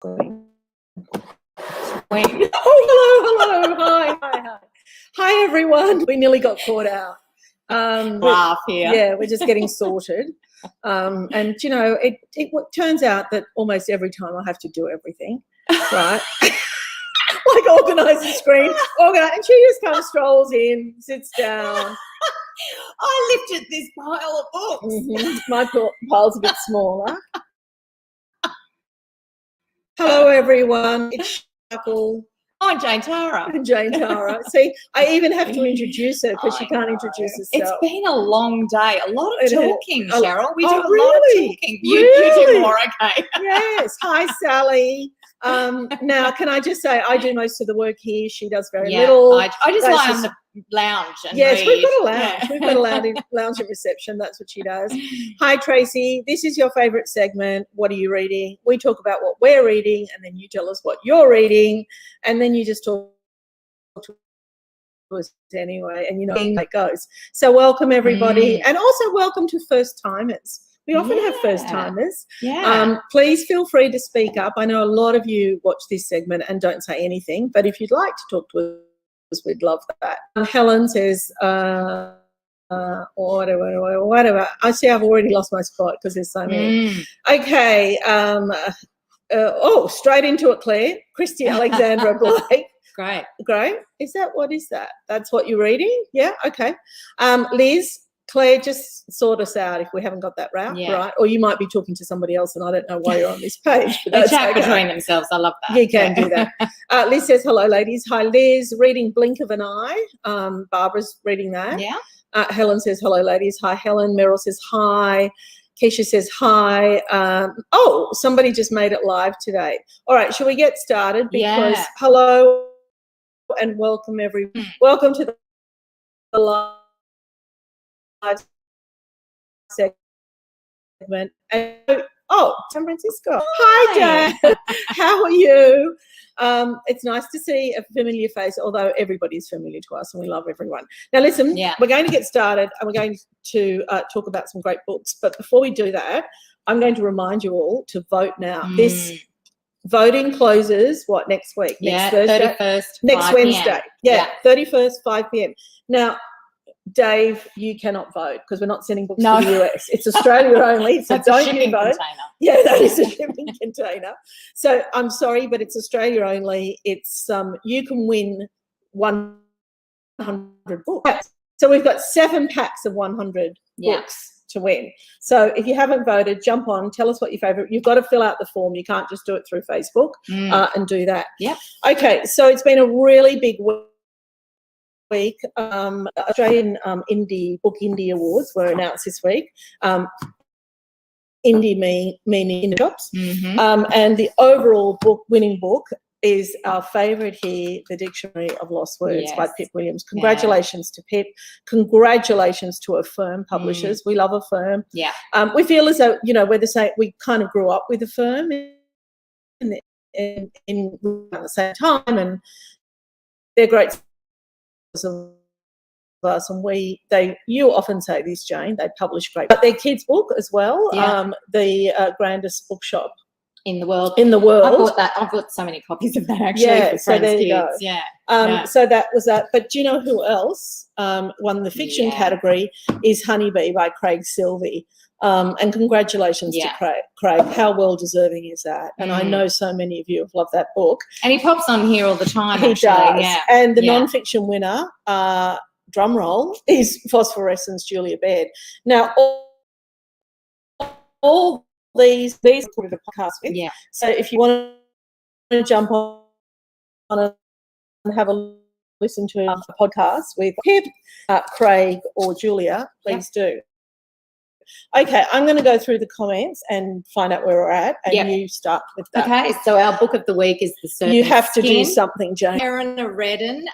Swing. Oh, hello. Hi, everyone. We nearly got caught out. Laugh here. Yeah, we're just getting sorted. And, you know, it turns out that almost every time I have to do everything, right? Like organise the screen, and she just kind of strolls in, sits down. I lifted this pile of books. Mm-hmm. My pile's a bit smaller. Hello, everyone. It's Shuckle. Oh, Jane Tara. Jane Tara. See, I even have to introduce her because she can't introduce herself. It's been a long day. A lot of talking, Cheryl. We do a lot of talking. You do more, okay. Yes. Hi, Sally. Now, can I just say I do most of the work here. She does very little. I just lie on the lounge and yes, read. We've got a lounge. Yeah. We've got a lounge at reception. That's what she does. Hi, Tracy. This is your favourite segment. What are you reading? We talk about what we're reading, and then you tell us what you're reading, and then you just talk to us anyway, and you know how it goes. So welcome, everybody, and also welcome to first-timers. We often have first-timers. Yeah. Please feel free to speak up. I know a lot of you watch this segment and don't say anything, but if you'd like to talk to us, we'd love that. Helen says, whatever. I see I've already lost my spot because there's so many. Okay. Straight into it, Claire. Christy Alexandra Blake. Great. What is that? That's what you're reading? Yeah, okay. Liz, Claire, just sort us out if we haven't got that right. Or you might be talking to somebody else and I don't know why you're on this page. But they chat between themselves. I love that. You can do that. Liz says, hello, ladies. Hi, Liz. Reading Blink of an Eye. Barbara's reading that. Yeah. Helen says, hello, ladies. Hi, Helen. Meryl says, hi. Keisha says, hi. Somebody just made it live today. All right, shall we get started? Because hello and welcome, everyone. Welcome to the live segment. San Francisco. Hi, Dad. How are you? It's nice to see a familiar face, although everybody's familiar to us and we love everyone. Now, listen, we're going to get started and we're going to talk about some great books. But before we do that, I'm going to remind you all to vote now. This voting closes, next week? Next Thursday? 31st, next Wednesday. Yeah, 31st, 5 p.m. Now, Dave, you cannot vote because we're not sending books to the US. It's Australia only, so don't you vote. Container. Yeah, that is a shipping container. So I'm sorry, but it's Australia only. It's you can win 100 books. So we've got 7 packs of 100 books to win. So if you haven't voted, jump on, tell us what your favourite. You've got to fill out the form. You can't just do it through Facebook and do that. Yeah. Okay, so it's been a really big week. Australian Book Indie Awards were announced this week. Indie meaning in the shops. And the overall winning book is our favourite here, The Dictionary of Lost Words by Pip Williams. Congratulations to Pip. Congratulations to Affirm Publishers. We love Affirm. Yeah. We feel as though, we're the same. We kind of grew up with Affirm in at the same time, and they're great of us, and you often say this, Jane, they publish great, but their kids book as well, the grandest bookshop in the world. I bought that. I've got so many copies of that actually for so there you kids. Go. So that was that. But do you know who else won the fiction category? Is Honeybee by Craig Sylvie. And congratulations to Craig. How well deserving is that? And I know so many of you have loved that book. And he pops on here all the time. He does. Yeah. And the non-fiction winner, drum roll, is Phosphorescence, Julia Baird. Now, all these put in a podcast with. Yeah. So if you want to jump on and have a listen to a podcast with Pip, Craig, or Julia, please do. Okay, I'm going to go through the comments and find out where we're at, and you start with that. Okay, so our book of the week is The Serpent's You have to Skin. do something, Jane. Erin Redden.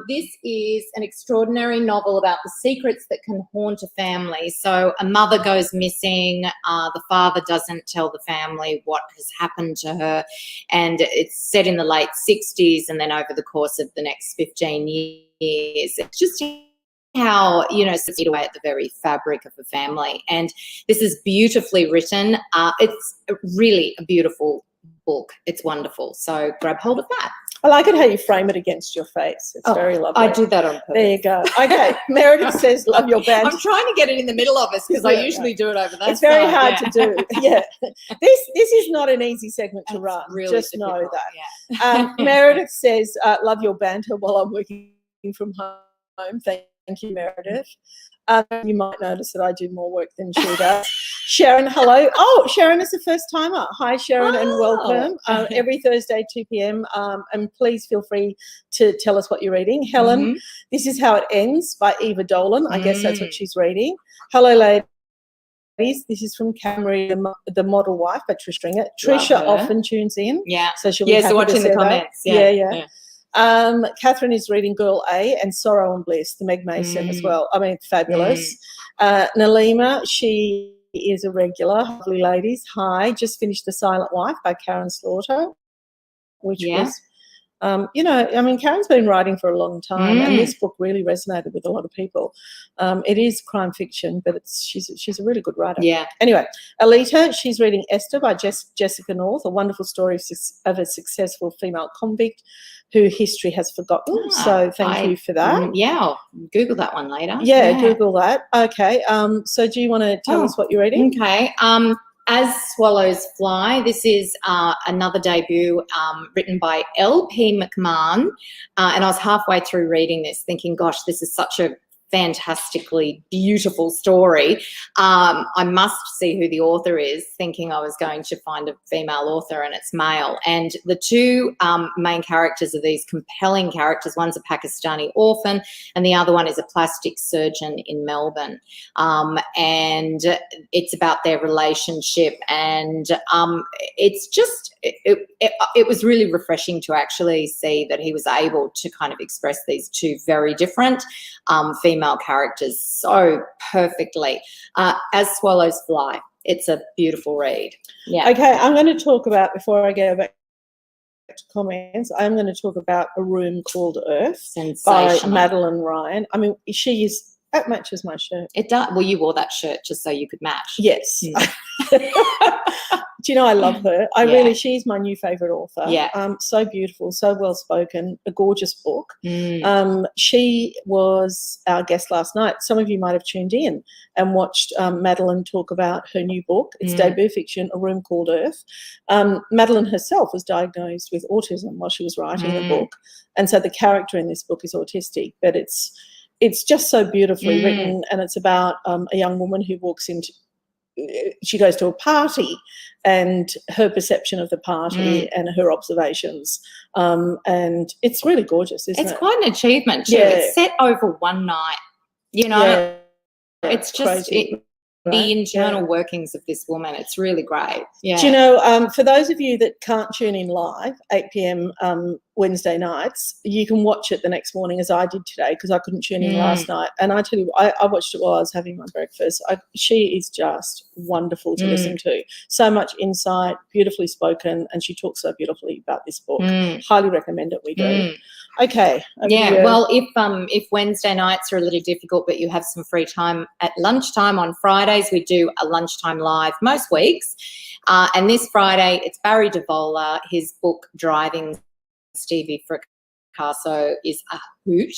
This is an extraordinary novel about the secrets that can haunt a family. So a mother goes missing, the father doesn't tell the family what has happened to her, and it's set in the late 60s, and then over the course of the next 15 years. It's just how, sits away at the very fabric of the family. And this is beautifully written. It's really a beautiful book. It's wonderful. So grab hold of that. I like it how you frame it against your face. It's very lovely. I do that on purpose. There you go. Okay, Meredith says, love your band. I'm trying to get it in the middle of us because I usually do it over that. It's very hard to do. Yeah. This is not an easy segment to run. Really Just difficult, know that. Meredith says, love your banter while I'm working from home. Thank you, Meredith. You might notice that I do more work than she does. Sharon, hello. Oh, Sharon is a first-timer. Hi, Sharon, and welcome. Every Thursday, 2 p.m. And please feel free to tell us what you're reading. Helen, This Is How It Ends by Eva Dolan. I guess that's what she's reading. Hello, ladies. This is from Camry, the model wife by Trish Stringer. Trisha often tunes in. Yeah. So she'll be happy watching the comments. Yeah. Catherine is reading Girl A and Sorrow and Bliss, the Meg Mason as well. I mean, fabulous. Nalima, she is a regular. Lovely ladies. Hi. Just finished The Silent Wife by Karen Slaughter, which was, Karen's been writing for a long time, and this book really resonated with a lot of people. It is crime fiction, but she's a really good writer. Yeah. Anyway, Alita, she's reading Esther by Jessica North, a wonderful story of a successful female convict who history has forgotten. So thank you for that. I'll Google that one later. Yeah, Google that. Okay. So do you want to tell us what you're reading? Okay. As Swallows Fly, this is another debut written by L.P. McMahon. And I was halfway through reading this thinking, gosh, this is such a fantastically beautiful story. I must see who the author is, thinking I was going to find a female author, and it's male. And the two main characters are these compelling characters. One's a Pakistani orphan and the other one is a plastic surgeon in Melbourne. And it's about their relationship, and it's just it was really refreshing to actually see that he was able to kind of express these two very different female characters so perfectly. As Swallows Fly, it's a beautiful read. Yeah. Okay, I'm going to talk about, before I go back to comments, I'm going to talk about A Room Called Earth by Madeleine Ryan. I mean, that matches my shirt. It does. Well, you wore that shirt just so you could match. Yes. Do you know, I love her. She's my new favourite author. Yeah. So beautiful, so well-spoken, a gorgeous book. She was our guest last night. Some of you might have tuned in and watched Madeleine talk about her new book. It's debut fiction, A Room Called Earth. Madeleine herself was diagnosed with autism while she was writing the book. And so the character in this book is autistic, but it's just so beautifully written, and it's about a young woman who she goes to a party and her perception of the party and her observations. And it's really gorgeous, isn't it? It's quite an achievement too. Yeah. It's set over one night, It's just the internal workings of this woman. It's really great. Yeah. Do you know, for those of you that can't tune in live, 8 p.m. Wednesday nights, you can watch it the next morning, as I did today, because I couldn't tune in last night. And I tell you, I watched it while I was having my breakfast. She is just wonderful to listen to. So much insight, beautifully spoken, and she talks so beautifully about this book. Highly recommend it. We do. Okay. Well, if Wednesday nights are a little difficult, but you have some free time at lunchtime on Fridays, we do a lunchtime live most weeks. And this Friday, it's Barry DeVola. His book, Driving Stevie Fracasso, is a hoot.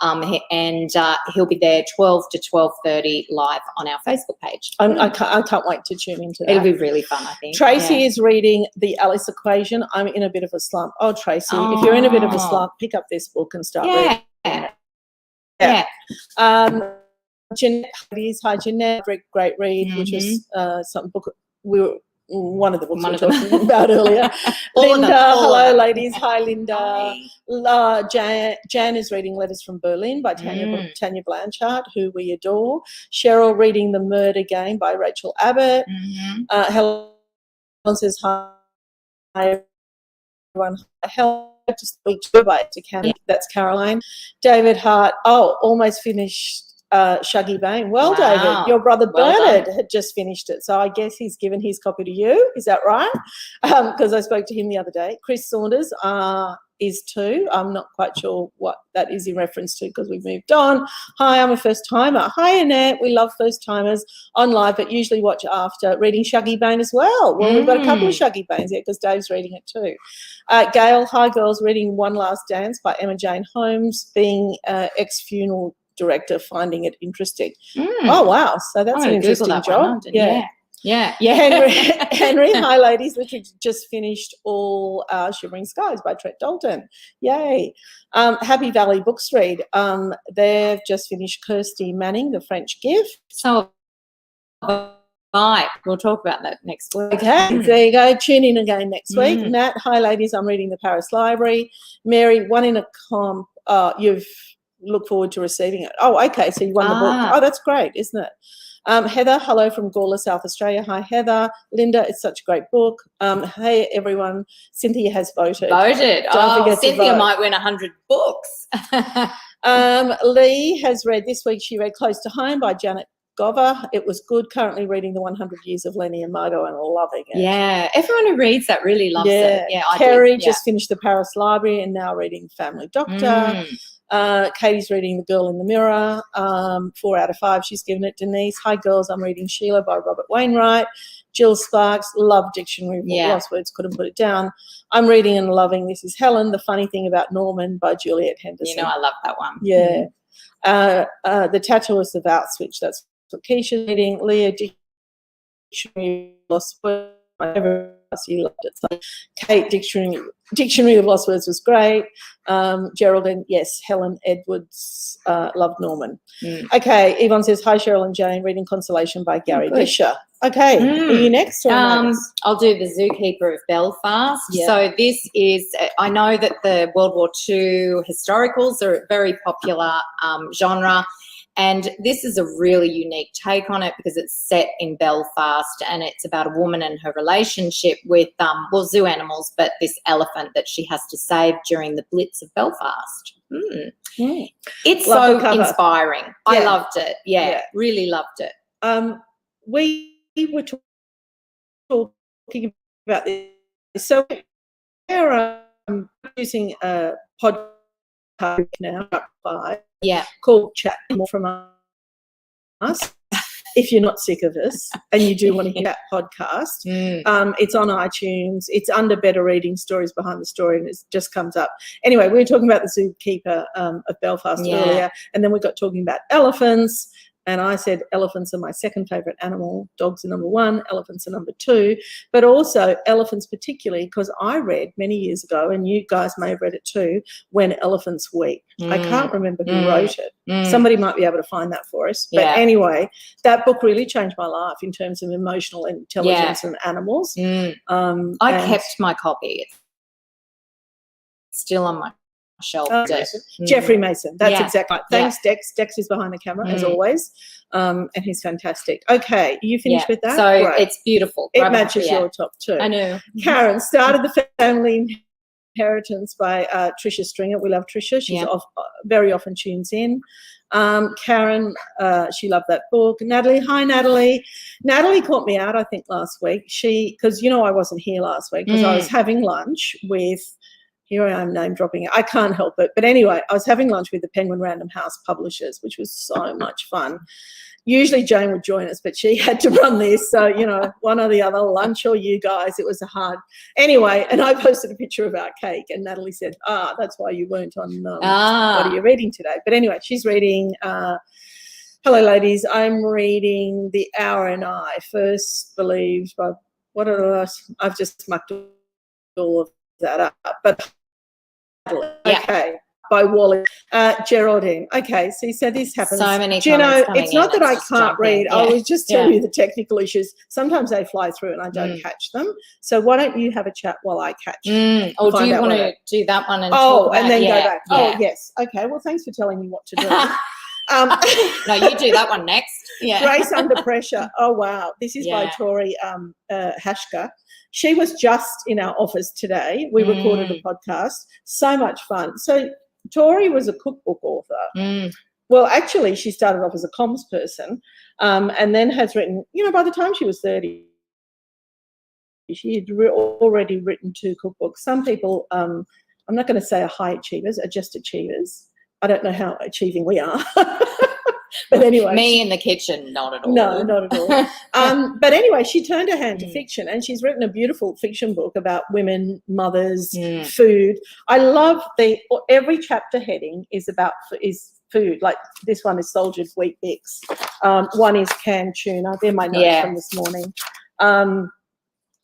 And he'll be there 12 to 12:30 live on our Facebook page. I can't wait to tune into that. It'll be really fun, I think. Tracy is reading The Alice Equation. I'm in a bit of a slump. Oh, Tracy, if you're in a bit of a slump, pick up this book and start reading it. Yeah. Jeanette, hi Jeanette, great read, which was some book one of the books we were talking about earlier. Linda, hello ladies. Hi Linda. Jan is reading Letters from Berlin by Tanya Blanchard, who we adore. Cheryl reading The Murder Game by Rachel Abbott. Helen says hi everyone. Helen just speak to Canada. That's Caroline. David Hart. Almost finished Shuggy Bain. Well, wow. David, your brother Bernard had just finished it, so I guess he's given his copy to you. Is that right? Because I spoke to him the other day. Chris Saunders, is too. I'm not quite sure what that is in reference to because we've moved on. Hi, I'm a first-timer. Hi, Annette. We love first-timers on live, but usually watch after reading Shuggy Bane as well. Well, we've got a couple of Shuggy Banes here because Dave's reading it too. Gail, hi, girls, reading One Last Dance by Emma Jane Holmes, being ex-funeral director, finding it interesting. Oh, wow. So that's an interesting job. Yeah. Henry, hi, ladies. Literally just finished all Shivering Skies by Trent Dalton. Yay. Happy Valley Books Read. They've just finished Kirsty Manning, The French Gift. So, bye. We'll talk about that next week. Okay, there you go. Tune in again next week. Nat, hi, ladies. I'm reading The Paris Library. Mary, one in a comp. You've look forward to receiving it. Oh, okay. So you won the book. Oh, that's great, isn't it? Heather, hello from Gawler, South Australia. Hi, Heather. Linda, it's such a great book. Hey, everyone. Cynthia has voted. Don't forget Cynthia might win 100 books. Lee has read this week. She read Close to Home by Janet Gover. It was good. Currently reading The 100 Years of Lenny and Margot and loving it. Yeah, everyone who reads that really loves it. Yeah, Kerry just finished The Paris Library and now reading Family Doctor. Katie's reading The Girl in the Mirror. 4 out of 5 she's given it. Denise, hi girls, I'm reading Sheila by Robert Wainwright. Jill Sparks, love Dictionary of Lost Words, couldn't put it down. I'm reading and loving This Is Helen, The Funny Thing About Norman by Juliet Henderson. You know I love that one. Yeah. The Tattooist of Outswitch, that's what Keisha's reading. Leah, Dictionary of Lost Words, you loved it. So Kate, Dictionary of Lost Words was great. Geraldine, yes. Helen Edwards, loved Norman. Okay, Yvonne says, hi, Cheryl and Jane, reading Consolation by Gary Disher. Okay, are you next? I'll do The Zookeeper of Belfast. So this is, I know that the World War II historicals are a very popular genre. And this is a really unique take on it because it's set in Belfast and it's about a woman and her relationship with, zoo animals, but this elephant that she has to save during the Blitz of Belfast. It's so inspiring. I loved it. Yeah, really loved it. We were talking about this. So we're using a podcast now, called Chat More From Us. If you're not sick of us and you do want to hear that podcast, it's on iTunes. It's under Better Reading Stories Behind the Story, and it just comes up. Anyway, we were talking about the Zookeeper of Belfast earlier, and then we got talking about elephants. And I said elephants are my second favourite animal. Dogs are number 1, elephants are number 2. But also elephants particularly because I read many years ago, and you guys may have read it too, When Elephants Weep. I can't remember who wrote it. Somebody might be able to find that for us. But anyway, that book really changed my life in terms of emotional intelligence and animals. I kept my copy. It's still on my shelf. Jeffrey Mason, that's exactly right. Thanks, Dex. Dex is behind the camera as always, and he's fantastic. Okay, you finished with that? So it's beautiful. It matches your top 2. I know. Karen started The Family Inheritance by Tricia Stringer. We love Tricia. She's very often tunes in. Karen, she loved that book. Natalie, hi Natalie. Natalie caught me out, I think, last week. Because I wasn't here last week because I was having lunch with. Here I am name dropping it. I can't help it. But anyway, I was having lunch with the Penguin Random House publishers, which was so much fun. Usually Jane would join us, but she had to run this. So, one or the other, lunch or you guys. It was a hard. Anyway, and I posted a picture of our cake and Natalie said, that's why you weren't on what are you reading today? But anyway, she's reading, hello, ladies. I'm reading The Hour and I, First Believed by, I've just mucked all of that up. But okay, by Wally. Geraldine. Okay, so you said this happens. So many Do it's not that I can't read. I was just telling you the technical issues. Sometimes they fly through and I don't catch them. So why don't you have a chat while I catch them? Or do you want to do that one and talk about, and then go back? Yeah. Oh, yes. Okay, well, thanks for telling me what to do. No, you do that one next. Yeah. Grace Under Pressure. Oh, wow. This is by Tori Hashka. She was just in our office today. We recorded a podcast. So much fun. So Tori was a cookbook author. Well, actually, she started off as a comms person and then has written, by the time she was 30, she had already written 2 cookbooks. Some people I'm not going to say are high achievers, are just achievers. I don't know how achieving we are. But anyway. Me in the kitchen, not at all. No, not at all. But anyway, she turned her hand to fiction, and she's written a beautiful fiction book about women, mothers, food. I love every chapter heading is food. Like this one is Soldiered Wheat Bix. One is canned tuna. They're my notes from this morning.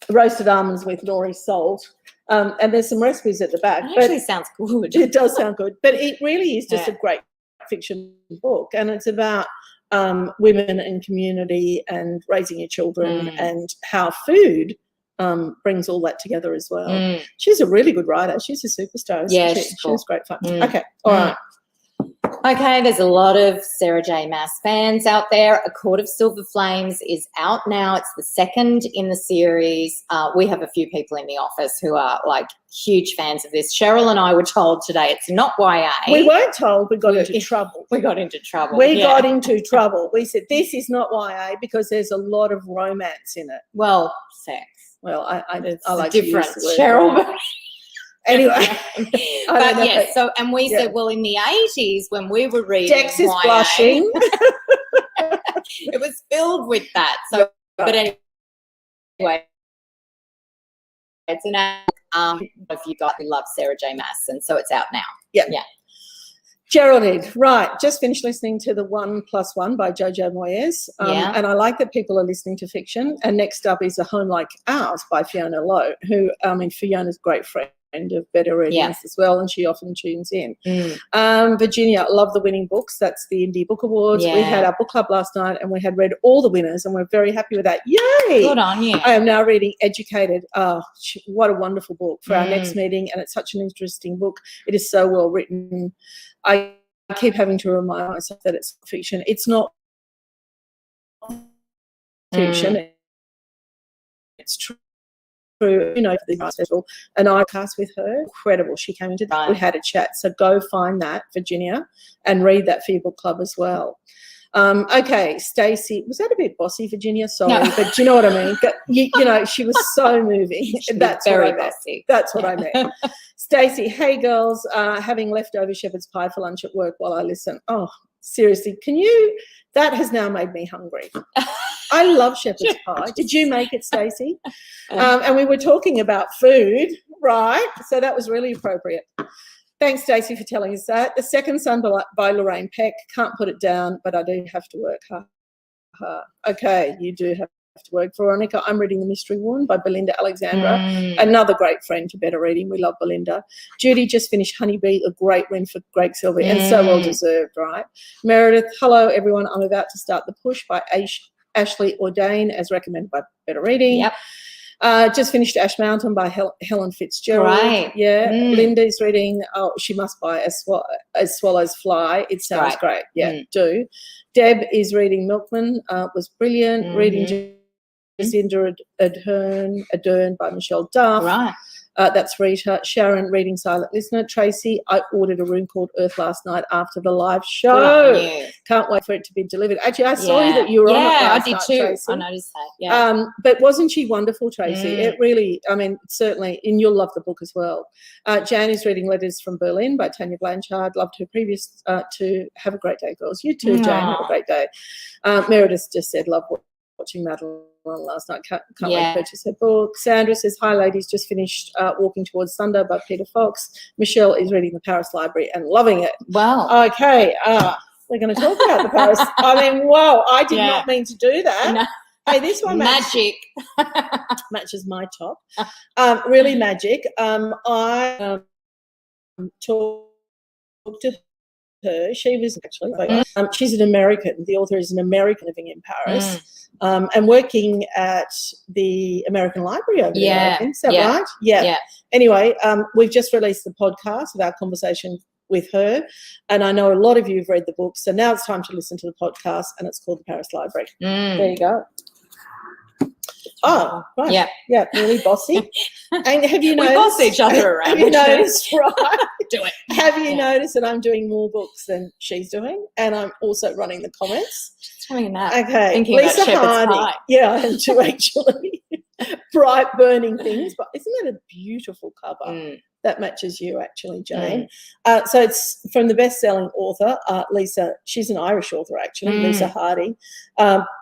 Roasted almonds with nori salt. And there's some recipes at the back. It actually sounds good. It does sound good. But it really is just a great fiction book, and it's about women and community and raising your children and how food brings all that together as well. She's a really good writer. She's a superstar. Yeah, she's great fun. Okay, all right. Okay, there's a lot of Sarah J. Maas fans out there. A Court of Silver Flames is out now. It's the second in the series. We have a few people in the office who are like huge fans of this. Cheryl and I were told today it's not YA. We weren't told. We got into trouble. We got into trouble. We got into trouble. We said this is not YA because there's a lot of romance in it. Well, sex. Well, I like different, to use the Cheryl. Anyway, but yes, so and we said, well, in the 80s when we were reading, Dex is YA, blushing. It was filled with that. So, but anyway, it's an if you guys love Sarah J. Maas, and so it's out now. Yeah. Geraldine, right, just finished listening to the 1+1 by Jojo Moyes, and I like that people are listening to fiction. And next up is A Home Like Ours by Fiona Lowe, who, Fiona's a great friend of Better Readings as well, and she often tunes in. Virginia, love the winning books. That's the Indie Book Awards. We had our book club last night, and we had read all the winners, and we're very happy with that. Yay! Good on you. I am now reading Educated. Oh, what a wonderful book for our next meeting, and it's such an interesting book. It is so well written. I keep having to remind myself that it's fiction. It's not fiction. It's true. The festival, and I cast with her. Incredible. She came into that. We had a chat. So go find that, Virginia, and read that for your book club as well. Okay, Stacey, was that a bit bossy, Virginia? Sorry, but do you know what I mean? She was so moving. That's very what I meant. bossy. That's what I meant. Stacey, hey girls, having leftover shepherd's pie for lunch at work while I listen. Oh, seriously, that has now made me hungry. I love shepherd's pie. Did you make it, Stacey? And we were talking about food, right? So that was really appropriate. Thanks, Stacey, for telling us that. The Second Son by Lorraine Peck. Can't put it down, but I do have to work hard. Okay, you do have to work. Veronica, I'm reading The Mystery Wound by Belinda Alexandra. Another great friend to Better Reading. We love Belinda. Judy just finished Honeybee, a great win for Greg Sylvie, and so well deserved, right? Meredith, hello, everyone. I'm about to start The Push by Ashley Ordain, as recommended by Better Reading. Yep. Just finished Ash Mountain by Helen Fitzgerald. Right. Yeah. Linda's reading She Must Buy As Swallows Fly. It sounds great. Yeah, do. Deb is reading Milkman. Was brilliant. Reading Jacinda Ardern by Michelle Duff. Right. That's Rita. Sharon reading Silent Listener. Tracy, I ordered A Room Called Earth last night after the live show. Can't wait for it to be delivered. Actually, I saw you that you were on it last night, too. Tracy. I noticed that. Yeah. But wasn't she wonderful, Tracy? It really, certainly, and you'll love the book as well. Jan is reading Letters from Berlin by Tanya Blanchard. Loved her previous to Have a Great Day, girls. You too, Jane. Have a great day. Meredith just said, love watching Madeleine last night. Can't wait to purchase her book. Sandra says, hi, ladies. Just finished Walking Towards Thunder by Peter Fox. Michelle is reading The Paris Library and loving it. Wow. Okay. We're going to talk about the Paris. Wow, I did not mean to do that. No. Hey, this one magic matches my top. Really magic. I talked to her. She was actually she's an American. The author is an American living in Paris. And working at the American Library over there, I think. Is that right? Yeah. Anyway, we've just released the podcast of our conversation with her, and I know a lot of you have read the book, so now it's time to listen to the podcast, and it's called The Paris Library. There you go. Oh, right. Yeah, really bossy. And have you noticed? We boss each other around. Have you noticed, right? Do it. Have you noticed that I'm doing more books than she's doing, and I'm also running the comments? Doing that. Okay, thinking Lisa about Hardy. Yeah, I am too, actually. Bright burning things, but isn't that a beautiful cover? That matches you, actually, Jane. So it's from the best-selling author, Lisa. She's an Irish author, actually, Lisa Hardy.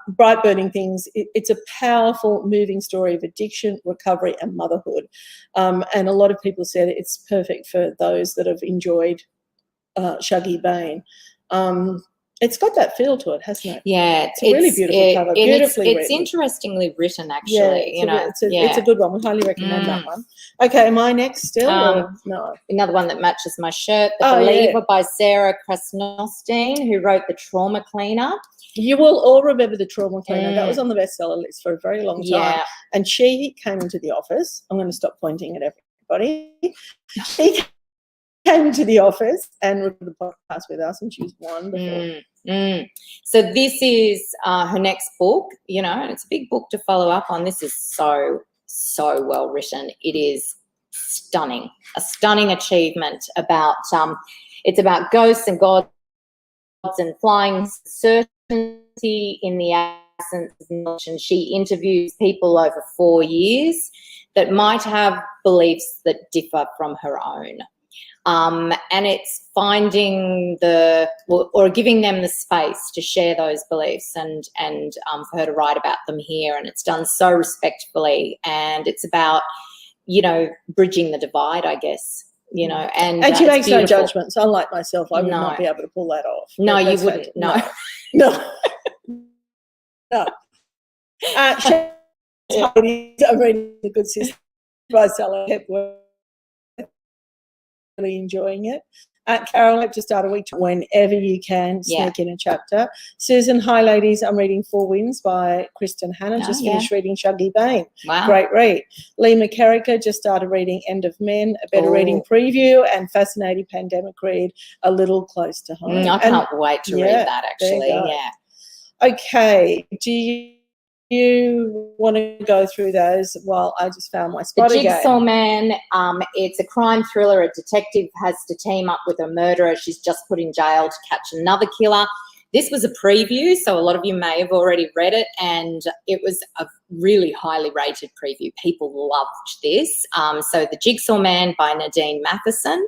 Bright Burning Things. It's a powerful, moving story of addiction, recovery, and motherhood. And a lot of people said it's perfect for those that have enjoyed Shuggie Bain. It's got that feel to it, hasn't it? Yeah, it's a really beautiful cover, beautifully it's interestingly written, actually. It's a good one. We highly recommend that one. Okay, am I next still? No. Another one that matches my shirt, The Believer by Sarah Krasnostein, who wrote The Trauma Cleaner. You will all remember The Trauma Cleaner. That was on the bestseller list for a very long time. Yeah. And she came into the office. I'm going to stop pointing at everybody. She came into the office and recorded the podcast with us, and she was wonderful. So this is her next book, and it's a big book to follow up on. This is so well written. It is stunning, a stunning achievement about it's about ghosts and gods and flying certainty in the absence of knowledge. And she interviews people over 4 years that might have beliefs that differ from her own. And it's finding or giving them the space to share those beliefs and for her to write about them here. And it's done so respectfully. And it's about, bridging the divide, I guess, and she makes no judgments. Unlike myself, I would not be able to pull that off. No, you wouldn't. No. I'm reading The Good Sister by Sally Hepworth. Really enjoying it. Carol, I hope to start a week whenever you can sneak in a chapter. Susan, hi ladies, I'm reading Four Winds by Kristen Hanna. Just finished reading Shuggie Bain. Wow. Great read. Lee McCarricker just started reading End of Men, a better reading preview, and fascinating pandemic read, A Little Close to Home. I can't wait to read that, actually. Yeah. Okay. Do you want to go through those while I just found my spot again? The Jigsaw Man, it's a crime thriller. A detective has to team up with a murderer she's just put in jail to catch another killer. This was a preview, so a lot of you may have already read it, and it was a really highly rated preview. People loved this. So The Jigsaw Man by Nadine Matheson.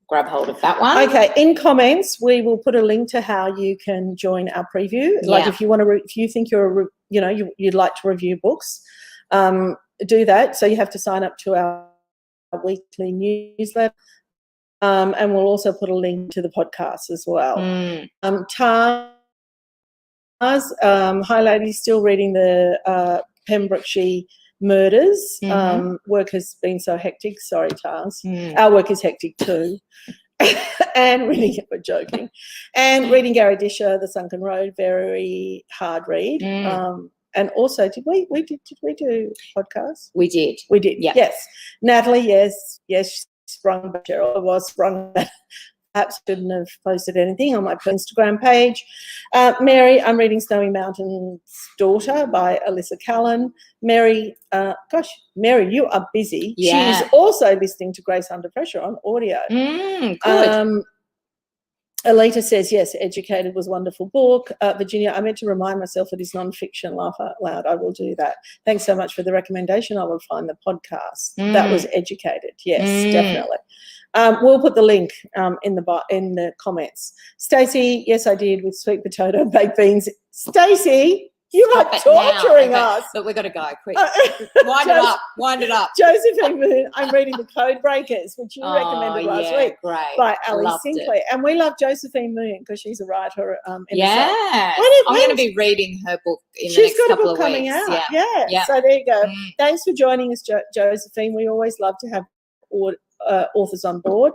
Grab hold of that one. Okay, in comments we will put a link to how you can join our preview. Like if you want to, if you think you'd like to review books, do that. So you have to sign up to our weekly newsletter, and we'll also put a link to the podcast as well. Tars, hi ladies, still reading the Pembrokeshire murders. Work has been so hectic. Sorry, Tars. Our work is hectic too. And reading, we're joking. And reading Gary Disher, The Sunken Road, very hard read. And also, did we do podcasts? We did. We did. Yeah. Yes. Natalie, yes, sprung back. Cheryl was sprung back. Perhaps shouldn't have posted anything on my Instagram page. Mary, I'm reading Snowy Mountain's Daughter by Alyssa Callan. Mary, Mary, you are busy. Yeah. She's also listening to Grace Under Pressure on audio. Good. Alita says, yes, Educated was a wonderful book. Virginia, I meant to remind myself it is non-fiction. Laugh out loud. I will do that. Thanks so much for the recommendation. I will find the podcast. That was Educated. Yes, definitely. We'll put the link in the comments. Stacey, yes, I did, with sweet potato and baked beans. Stacey, you are torturing us. But we've got to go quick. Wind it up. Josephine Moon, I'm reading The Code Breakers, which you recommended last week, by Ali Sinclair. And we love Josephine Moon because she's a writer. I'm going to be reading her book in the next couple of weeks. Coming out. Yeah. So there you go. Thanks for joining us, Josephine. We always love to have authors on board.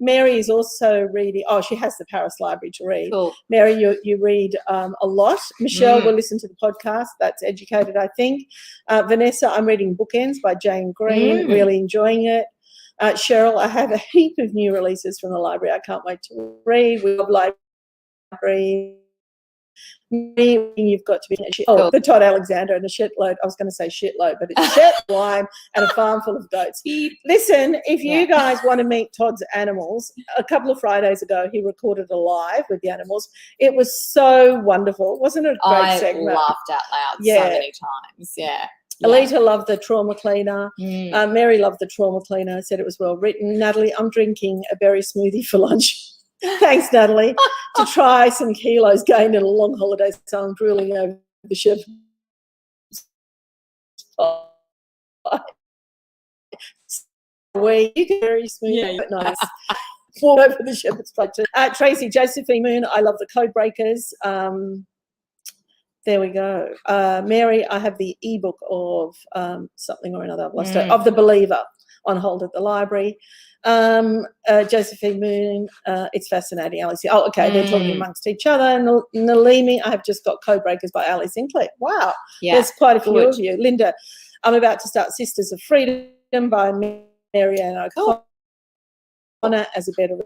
Mary is also reading. She has the Paris Library to read. Cool. Mary, you read a lot. Michelle will listen to the podcast. That's Educated, I think. Vanessa, I'm reading Bookends by Jane Green. Really enjoying it. Cheryl, I have a heap of new releases from the library. I can't wait to read. We love library. You've got to be the Todd Alexander and a shitload. I was going to say shitload, but it's shit wine and a farm full of goats. Listen, if you guys want to meet Todd's animals, a couple of Fridays ago he recorded a live with the animals. It was so wonderful. Wasn't it a great segment? I laughed out loud so many times. Yeah. Alita loved the trauma cleaner. Mary loved the trauma cleaner, said it was well written. Natalie, I'm drinking a berry smoothie for lunch. Thanks, Natalie. To try some kilos gained in a long holiday, so I'm drooling over the ship. You can very smooth, but nice. All over the shepherd's pie too. Tracy, Josephine Moon, I love the code breakers. There we go. Mary, I have the ebook of something or another, I've lost it, of The Believer on hold at the library. Josephine Moon, it's fascinating, Alice. Oh, okay, they're talking amongst each other. Nalimi, I have just got Code Breakers by Ali Sinclair. Wow, there's quite a few of you. Linda, I'm about to start Sisters of Freedom by Marianne O'Connor as a better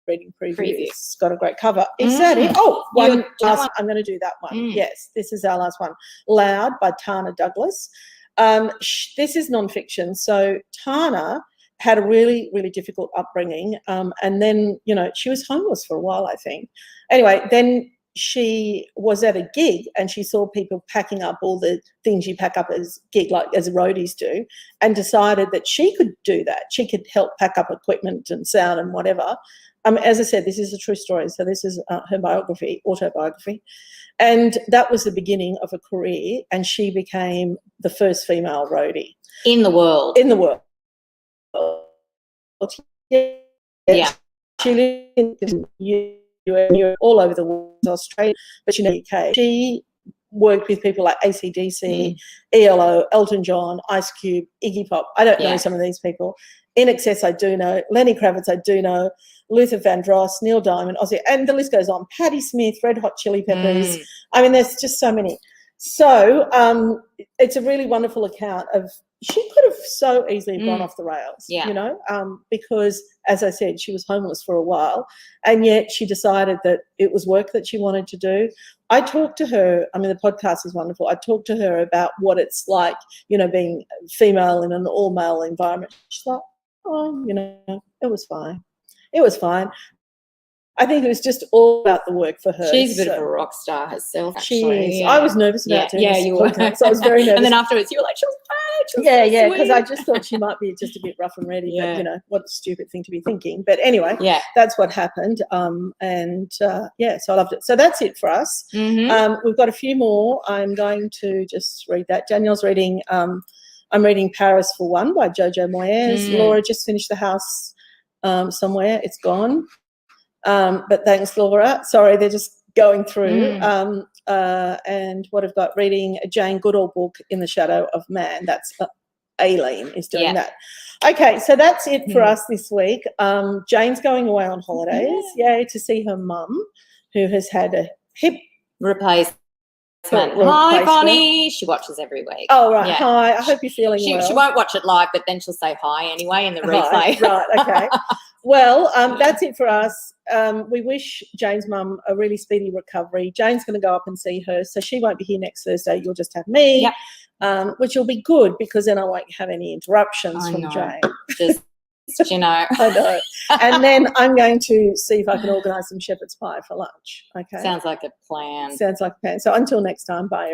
reading preview. It's got a great cover. Is that it? Oh, one last. I'm going to do that one. Yes, this is our last one. Loud by Tana Douglas. This is nonfiction. So Tana had a really, really difficult upbringing, and then, you know, she was homeless for a while, I think. Anyway, then she was at a gig and she saw people packing up all the things you pack up as gig, like as roadies do, and decided that she could do that. She could help pack up equipment and sound and whatever. As I said, this is a true story, so this is her autobiography. And that was the beginning of a career, and she became the first female roadie. In the world. In the world. Yeah. She lived in Europe, all over the world, Australia, but you know, UK. She worked with people like AC/DC, ELO, Elton John, Ice Cube, Iggy Pop. I don't know some of these people. In Excess, I do know. Lenny Kravitz, I do know. Luther Vandross, Neil Diamond, Ozzy, and the list goes on. Patti Smith, Red Hot Chili Peppers. I mean, there's just so many. So it's a really wonderful account of, she could have so easily gone off the rails, you know, because, as I said, she was homeless for a while, and yet she decided that it was work that she wanted to do. I talked to her, I mean, the podcast is wonderful. I talked to her about what it's like, you know, being female in an all-male environment. She's like, oh, you know, it was fine. It was fine. I think it was just all about the work for her. She's a bit of a rock star herself, actually. She is. I was nervous about doing this you were. podcast, so I was very nervous. And then afterwards you were like, she was bad. Yeah, because I just thought she might be just a bit rough and ready, but, you know, what a stupid thing to be thinking. But anyway, that's what happened. So I loved it. So that's it for us. We've got a few more. I'm going to just read that. Danielle's reading, I'm reading Paris for One by Jojo Moyes. Laura just finished The House somewhere. It's gone. But thanks, Laura. Sorry, they're just going through. And what I've got, reading a Jane Goodall book, In the Shadow of Man. That's Aileen is doing that. Okay, so that's it for us this week. Jane's going away on holidays, to see her mum, who has had a hip replacement. Hi, Bonnie. She watches every week. Oh, right. Yeah. Hi. I hope you're feeling well. She won't watch it live, but then she'll say hi anyway in the replay. Right, okay. Well, that's it for us. We wish Jane's mum a really speedy recovery. Jane's going to go up and see her, so she won't be here next Thursday. You'll just have me, which will be good because then I won't have any interruptions from Jane. Just, you know. I know. And then I'm going to see if I can organise some shepherd's pie for lunch. Okay. Sounds like a plan. Sounds like a plan. So until next time, bye.